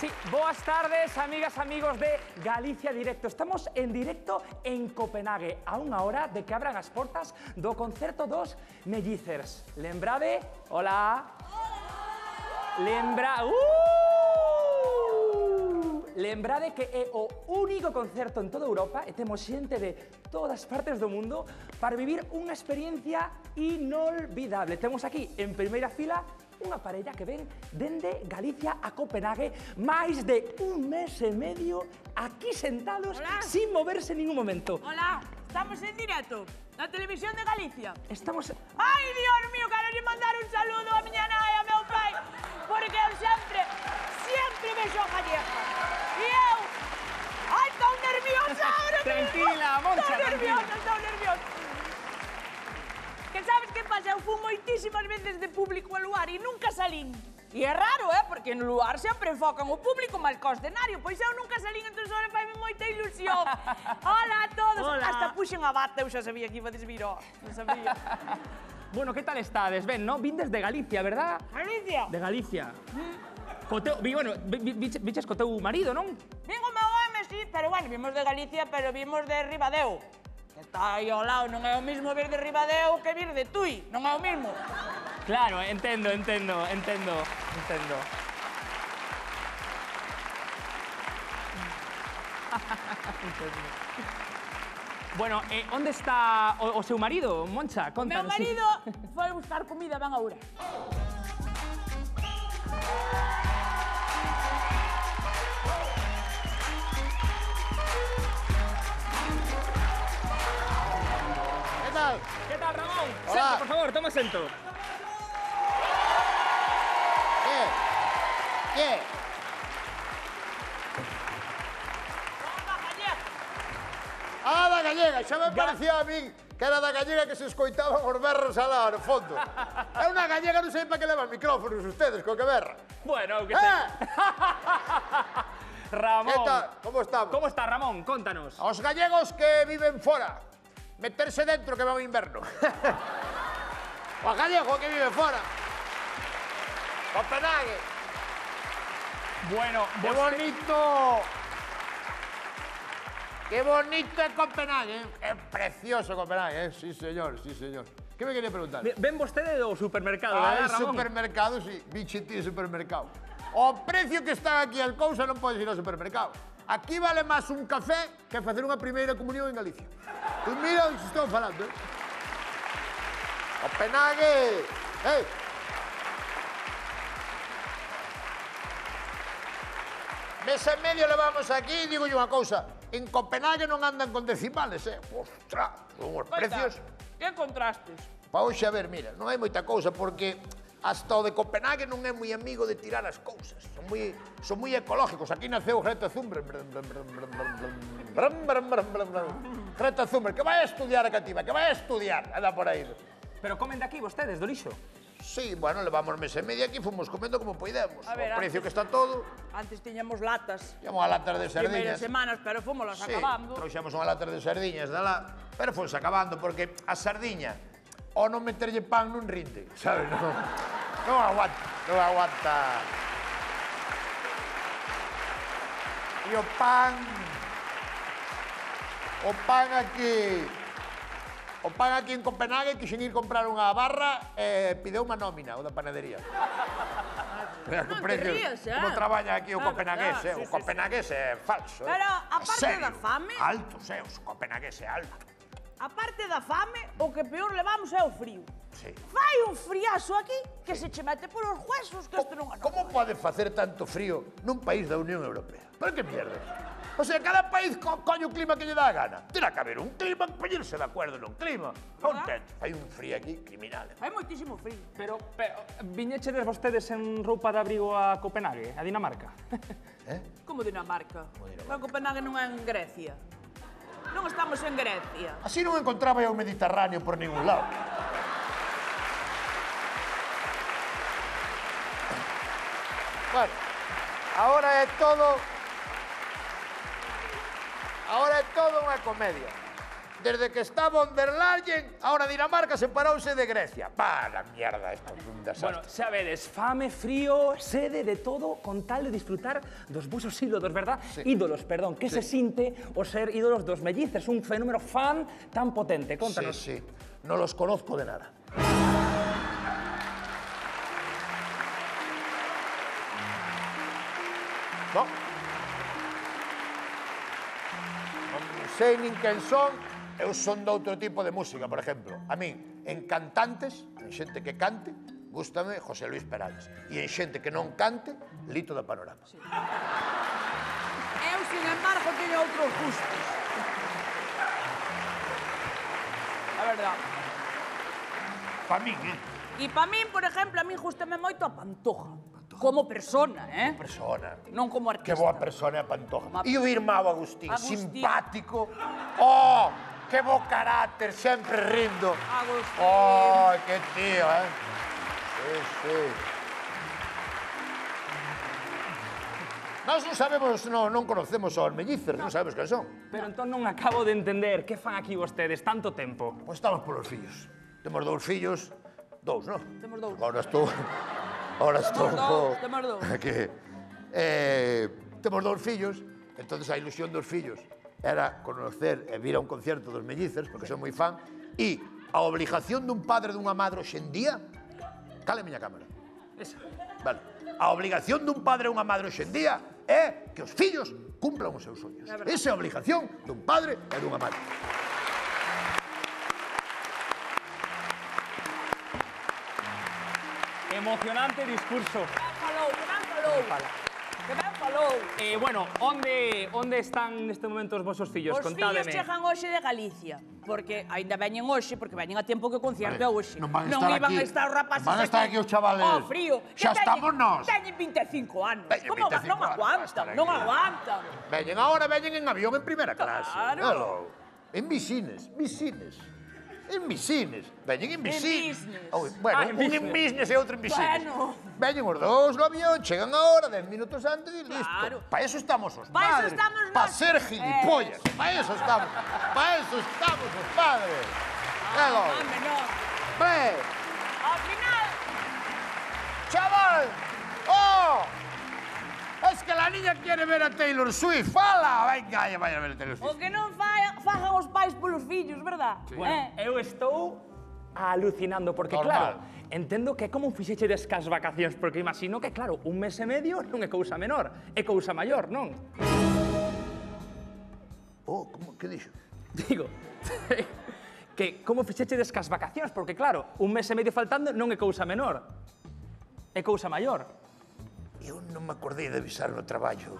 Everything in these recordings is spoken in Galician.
Sí, boas tardes, amigas, amigos de Galicia Directo. Estamos en directo en Copenhague, a unha hora de que abran as portas do concerto dos Mellizers. Lembrade? Hola. Lembrade que é o único concerto en toda Europa e temos xente de todas partes do mundo para vivir unha experiencia inolvidable. Temos aquí, en primeira fila, unha parella que ven dende Galicia a Copenhague máis de un mes e medio aquí sentados sin moverse en ningún momento. Hola, estamos en directo na Televisión de Galicia. Estamos... Ai, Dios mío, quero lle mandar un saludo a miña nai e a meu pai, porque eu sempre vexo a gallega. E eu... Ai, estou nerviosa ahora. Tranquila, Moncha, tranquila. Estou nerviosa. Que sabes que pasa? Eu fui moitísimas veces de público ao luar e nunca salín. E é raro, porque no luar sempre enfocan o público máis co escenario. Pois eu nunca salín, entón ahora faime moita ilusión. Hola a todos. Hola. Hasta puxen a bata, eu xa sabía que ibades vir, non sabía. Bueno, que tal estades? Ben, non? Vindes de Galicia, verdad? Galicia. De Galicia. Bueno, viches co teu marido, non? Vin o meu home, sí, pero bueno, vimos de Galicia, pero vimos de Ribadeo. Que está aí ao lado, non é o mismo vir de Ribadeo que vir de Tui, non é o mismo. Claro, entendo. Bueno, onde está o seu marido, Moncha? O meu Contanos. marido foi buscar comida, van agora. ¿Qué tal, Ramón? Hola. Sento, por favor, toma asiento. ¿Qué? Ah, da gallega, xa me parecía a min que era da gallega que se escoitaban os berros alá no fondo. É unha gallega, non sei para que levan micrófonos ustedes, co que berra. Bueno, que sei. Ramón. Que tal? Como estamos? ¿Cómo está, Ramón? Contanos. Os gallegos que viven fora, meterse dentro que va o inverno. O gallego que vive fora. Copenhague. Bueno, ¡Qué bonito! ¡Qué bonito es Copenhague! ¡Es precioso Copenhague! Sí, señor, sí, señor. ¿Qué me quería preguntar? Ven vostede do supermercado, Ah, verdad, el Ramón? supermercado, sí. Bichití supermercado. O precio que está aquí al cousa non podes ir ao supermercado. Aquí vale máis un café que facer unha primeira comunión en Galicia. Pues mira onde estou falando, Copenhague! Hey! Mes e medio levamos aquí e digo unha cousa. En Copenhague non andan con decimales, Ostras, son os precios. Que contrastes. Pa hoxe, a ver, mira, non hai moita cousa porque hasta o de Copenhague non é moi amigo de tirar as cousas. Son moi ecológicos. Aquí naceu Greta Thunberg. Greta Thunberg, que vai a estudiar a cativa, que vai a estudiar. Anda por aí. Pero comen de aquí vostedes, do lixo? Sí, bueno, levamos mes e medio aquí, fomos comendo como poidemos. A ver, O precio antes- que está todo, Antes tiñamos latas. íamos a latas de Primeiras sardiñas. semanas, pero fomoslas Sí, acabando. trouxemos unha latas de sardiñas de lá, pero fonse acabando, porque a sardiña, ao non meterlle pan non rinde, sabes? Non aguanta. E o pan aquí en Copenhague, quixen ir comprar unha barra e pideu unha nómina, o da panadería. Mira que Non te precio, rías, como traballa aquí o É copenhagués, verdad, sí, o sí, copenhagués é falso. Pero, aparte Serio, da fame- altos, os copenhagués é alto. A parte da fame, o que peor levamos é o frío. Sí. Fai un friazo aquí que se che mete por os huesos que isto non é Como pode facer tanto frío nun país da Unión Europea? Pero que mierda? O sea, cada país coño o clima que lle dá a gana. Terá que haber un clima, poñerse de acuerdo nun clima. Non ten. Fai un frío aquí criminal. Fai moitísimo frío. Pero viñechedes vostedes en roupa de abrigo a Copenhague, a Dinamarca? Como Dinamarca. Pero Copenhague non é en Grecia. Non estamos en Grecia. Así non encontraba eu o Mediterráneo por ningún lado. Bueno, ahora é todo unha comedia. Desde que está von der Leyen, ahora Dinamarca separouse de Grecia. Va, la mierda, esto é un desastre. Bueno, sabedes, fame, frío, sede, de todo, con tal de disfrutar dos vosos ídolos, verdad? Sí. Ídolos, perdón. Que se sinte o ser ídolos dos mellizos? Un fenómeno fan tan potente. Contanos. Sí, sí. No los conozco de nada. No. Non sei nin quen son, eu son de outro tipo de música, por exemplo. A min, en cantantes, en xente que cante, gústame José Luis Perales. E en xente que non cante, Lito da Panorama. Eu, sin embargo, teño outros gustos. A verdad. Pa min, E pa min, por exemplo, a min gustame moito a Pantoja. Como persona, Persona. Non como artista. Que boa persona é a Pantoja. E o irmão Agustín, Agustín. simpático. Oh, que bo carácter, sempre rindo. Agustín. Oh, que tío, Sí, sí. Nós non sabemos, non conocemos aos mellizos, non sabemos quen son. Pero entón non acabo de entender que fan aquí vostedes tanto tempo. Pois estamos polos fillos. Temos dous fillos, dous, non? Temos dous. Ahora estou un pouco... Temos dous. Que, temos dous fillos, entonces a ilusión dos fillos era conocer e vir a un concierto dos mellizos, porque son moi fan, e a obligación dun padre e dunha madre hoxendía, cale a miña cámara. Esa. Vale. A obligación dun padre e unha madre hoxendía é que os fillos cumplan os seus soños. Esa é a obligación dun padre e dunha madre. Emocionante discurso. Que ben falou. Bueno, onde están neste momento os vosos fillos? Os Contádeme. fillos chegan hoxe de Galicia, porque aínda veñen hoxe, porque veñen a tempo que o concierto é hoxe. Non van a estar iban aquí. a estar os rapaces Van a estar aquí os chavales. Oh, frío. Xa Que estamos nós. Teñen 25 anos. Teñen Como 25 non anos, aguantan, van a non estar aquí. aguantan. Veñen ahora, veñen en avión en primeira clase. Claro. Hello. En Misines. En Misines. Veñen en Misines. business. Oh, bueno, en un en business. Misines e outro en Misines. Bueno. Veñen os dous no avión, chegan ahora 10 minutos antes e listo. Claro. Para eso estamos os Pa eso padres. estamos Para nós. ser gilipollas. Para eso estamos. Para eso estamos os padres. Hello. Home, non. Ve, Ao final, chaval. Oh. Es que la niña quiere ver a Taylor Swift. Fala. Venga, vaya a ver a Taylor o Swift. que non fagan os pais polos fillos, verdad? Bueno, eu estou alucinando, porque Normal. claro, entendo que como fixechedes cas vacacións, porque imagino que, claro, un mes e medio non é cousa menor, é cousa maior, non? Oh, como, que dixo? Digo, que como fixechedes cas vacacións, porque claro, un mes e medio faltando non é cousa menor, é cousa maior. Eu non me acordei de avisar no traballo.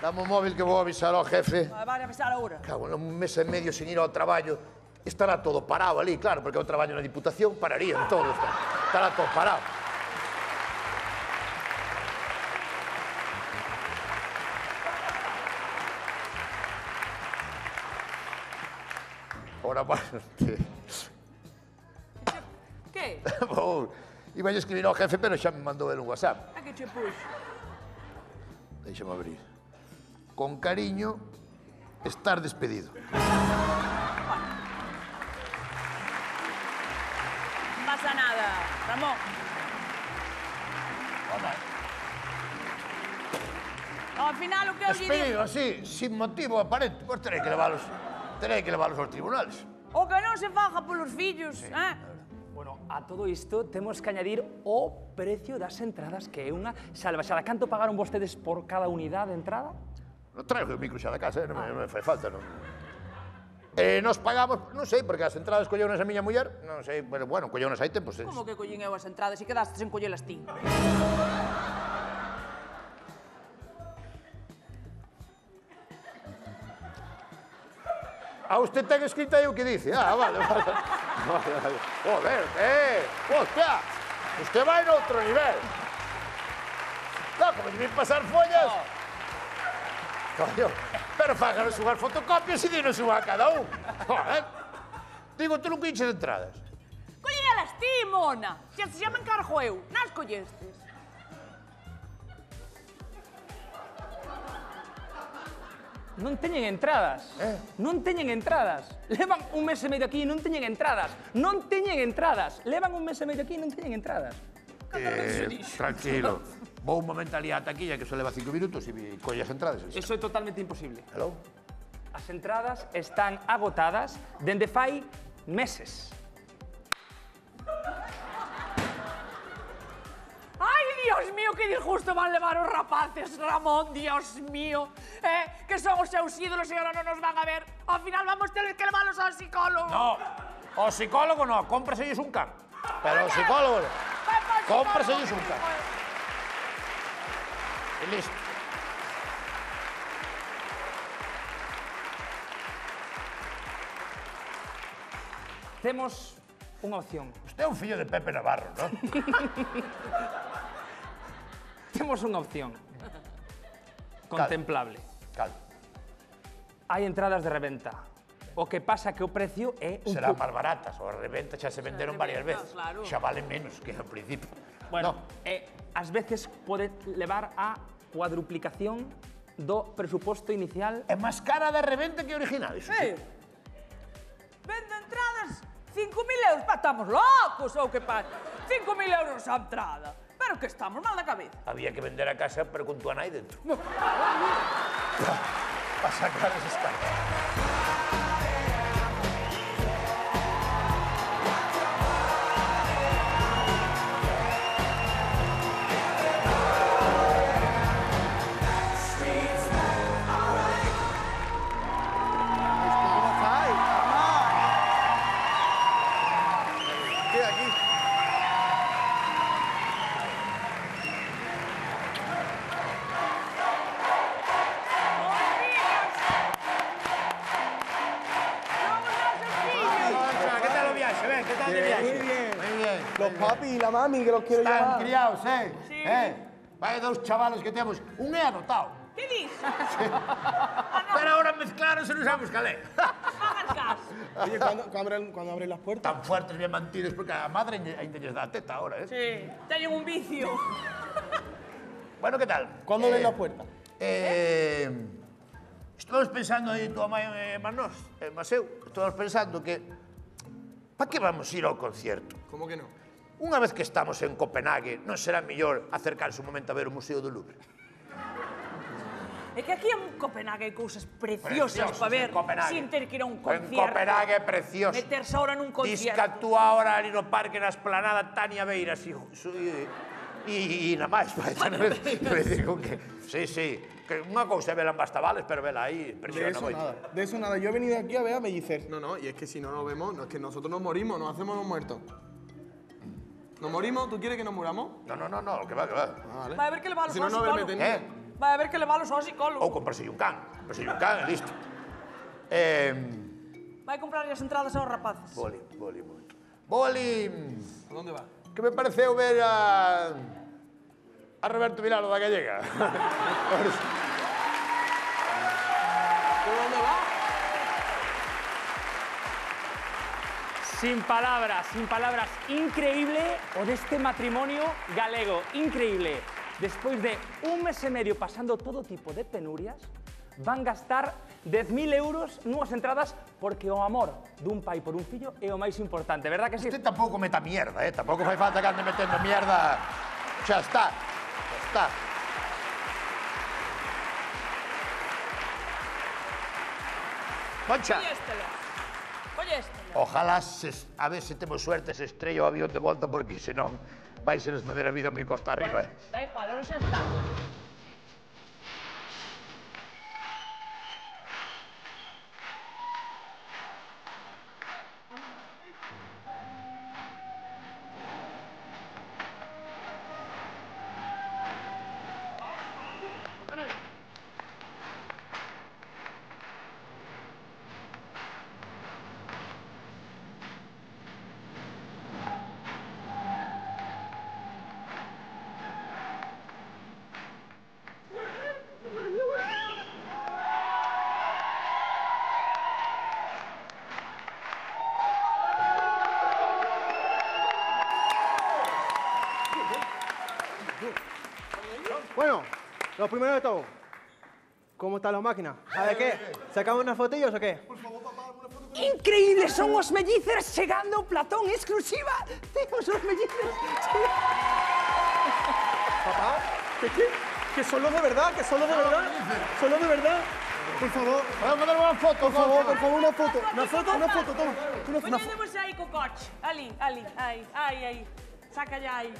Dame o móvil que vou avisar ao jefe. Van a avisar agora. Cago, un mes e medio sin ir ao traballo. Estará todo parado ali, claro, porque eu traballo na Diputación, pararían todo. Estará todo parado. Ora, bueno, Que? iba a escribir ao jefe, pero xa me mandou el un WhatsApp. A que che puxo? Déixame abrir. Con cariño, estar despedido. Non pasa nada, Ramón. Ao final, o que eu lle digo... Despedido así, sin motivo aparente. Pois terei que leválos aos tribunales. O que non se faja polos fillos, Bueno, a todo isto temos que añadir o precio das entradas, que é unha salvaxada. Canto pagaron vostedes por cada unidade de entrada? Non traigo o micro xa da casa, non me fai falta, non. Nos pagamos, non sei, porque as entradas colleunas a miña muller, non sei, pero bueno, colleunas hai tempos. Como que collín eu as entradas e quedastes en collelas ti? A usted ten escrito aí o que dice. Ah, vale. Joder, hostia, usted vai no outro nivel. No, como lle vin pasar follas. Coño, pero fáganos unhas fotocopias e dinos unha a cada un. Joder. Digo, tú non quinches entradas. Collelas ti, ti, mona. Xa me encargo eu. Nas collestes. Non teñen entradas. Non teñen entradas. Levan un mes e medio aquí e non teñen entradas. Non teñen entradas. Levan un mes e medio aquí e non teñen entradas. Tranquilo. Vou un momento ali a taquilla que só leva 5 minutos e colle as entradas. Eso é totalmente imposible. Hello? As entradas están agotadas dende fai meses. Ai, Dios mío, que disgusto van levar os rapaces, Ramón, Dios mío. Que son os seus ídolos e agora non nos van a ver. Ao final vamos ter que leválos ao psicólogo. No, o psicólogo no, cómpraselles un can. Pero o psicólogo no. Cómpraselles un can. E listo. Temos unha opción. Usted é un fillo de Pepe Navarro, non? Temos unha opción. Contemplable. Cal. Hai entradas de reventa. O que pasa que o precio é un Serán máis baratas, ou a reventa xa se venderon varias veces. claro. Xa valen menos que ao principio. Bueno, ás veces pode levar a cuadruplicación do presuposto inicial. É máis cara da reventa que original, iso sí. Vendo entradas 5.000 euros. Estamos locos ou que pasa? 5.000 euros a entrada. Pero que estamos mal da cabeza. Había que vender a casa, pero con tu anai dentro. Para sacar esos cartas. Los papi y la mami que los quiero Están llevar. criados, ¿eh? Sí. Vai dos chavales que temos. Un é adoptado. Que dis? Pero ahora mezclaron se non sabemos cal é. Hagas caso. Oye, ¿cuándo abren las puertas? Tan fuertes, bien mantidos, porque a madre ainda lles dá a teta ahora, ¿eh? Sí, teñen un vicio. Bueno, ¿qué tal? ¿Cuándo abren las puertas? Estamos pensando aí, tua mãe e Manós, Maseu, estamos pensando que para que vamos ir ao concierto? ¿Cómo que no? Unha vez que estamos en Copenhague, non será mellor acercarse un momento a ver o Museo do Louvre? É que aquí en Copenhague hai cousas preciosas para ver sin ter que ir a un concierto. En Copenhague é precioso. Meterse ahora nun concierto. Diz que actúa ahora ali no parque na esplanada Tania Beiras e na máis, vai decir con que... Sí, que unha cousa é vela en Bastavales, pero vela aí, impresiona moito. De eso nada. Yo he venido aquí a ver a Mellicer. No, y es que si no nos vemos, no es que nosotros nos morimos, nos hacemos los muertos. ¿Nos morimos? ¿Tú quieres que nos muramos? No, que va. Vale. Vai haber que leválos Si ao no, no psicólogo. meten. Vai haber que leválos ao psicólogo. Ou comprarse un can, e listo. Vai comprar as entradas aos rapaces. Boli. ¿A dónde va? Que me pareceu ver a Roberto Vilalo da Gallega. ¿Dónde va? Sin palabras. Increíble o deste matrimonio galego. Increíble. Despois de un mes e medio pasando todo tipo de penurias, van gastar 10.000 euros nunhas entradas porque o amor dun pai por un fillo é o máis importante, verdad que sí? Usted tampouco meta mierda, tampouco fai falta que ande metendo mierda. Xa está. Concha, Colléstela. ojalá a ver se temos suerte se estrella o avión de volta, porque senón vai se nos meter a vida moi costa arriba. Da igual, ahora xa está. Lo primero de todo, ¿cómo están las máquinas? ¿A ver qué? ¿Sacamos unas fotillos o qué? Increíble, son os mellizers chegando Platón exclusiva. Temos os mellizers. Papá, que son los de verdad, que son los de verdad. Son los de verdad. Por favor. Vamos a dar una foto, Por favor, una foto. Una foto, toma. Poñedemos aí co coche. Ali, aí. Saca ya aí.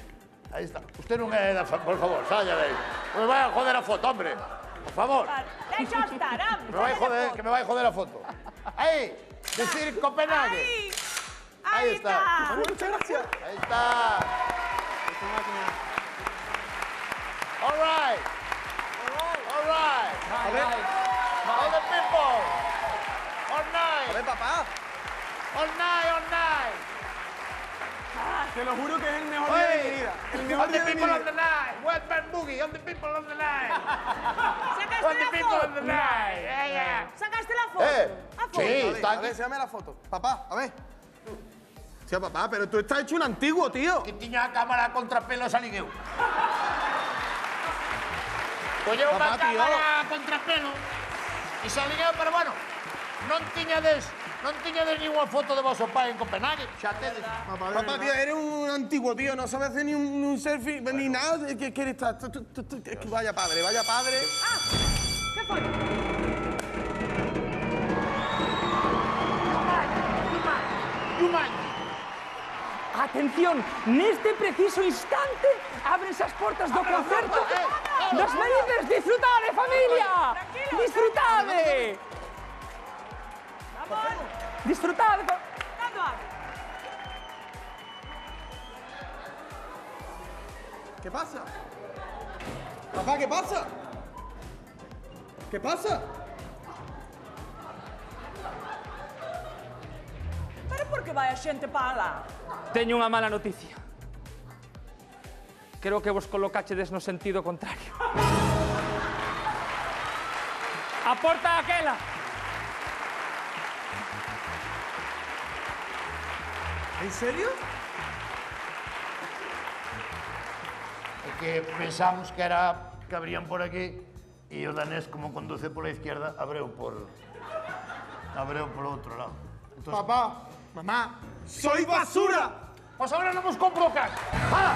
Ahí está. Usted non é da... Por favor, salla de aí. Me vai a joder a foto, hombre. Por favor. Deixa estar, Me vai joder, que me vai joder a foto. Ahí. Decir Copenhague. Ahí está. Muchas gracias. Ahí está. All right. All right. A ver, All the people. All night. a ver, papá. All night, all night. Te lo juro que es el mejor día de mi vida. El mejor On the día de mi people on vida. the night. Westman Boogie. On the people on the night. Sacaste On the la people on foto. the night. Yeah. Sacaste la foto. A foto. Sí, está A aquí. ver, enséñame la foto. Papá, a ver. Sí, papá, pero tú estás hecho un antiguo, tío. Que tiña a cámara a contrapelo salín eu. Colle unha Papá, tío. cámara a contrapelo e salín eu, pero bueno, non tiñades ninguna foto de vosso pai en Copenhague, xa tedes. Papá, tío, eres un antiguo, tío. No sabes hacer ni un selfie, ni nada. ¿Qué eres? Vaya padre, vaya padre. Que foi? Atención, neste preciso instante ábrense as portas do concerto dos mellizers. Disfrutade, familia! Tranquilo, Disfrutade! Vamos. Disfrutade! Cando abre? ¿Qué pasa? Papá, ¿qué pasa? ¿Qué pasa? Pero por que vai a xente para lá? Teño unha mala noticia. Creo que vos colocachedes no sentido contrario. A porta aquela. ¿En serio? É que pensamos que abrían por aquí e o danés, como conduce por la izquierda, abreu por outro lado. Entonces, Papá, mamá, soy basura. pues ahora no nos compro cash. ¡Hala!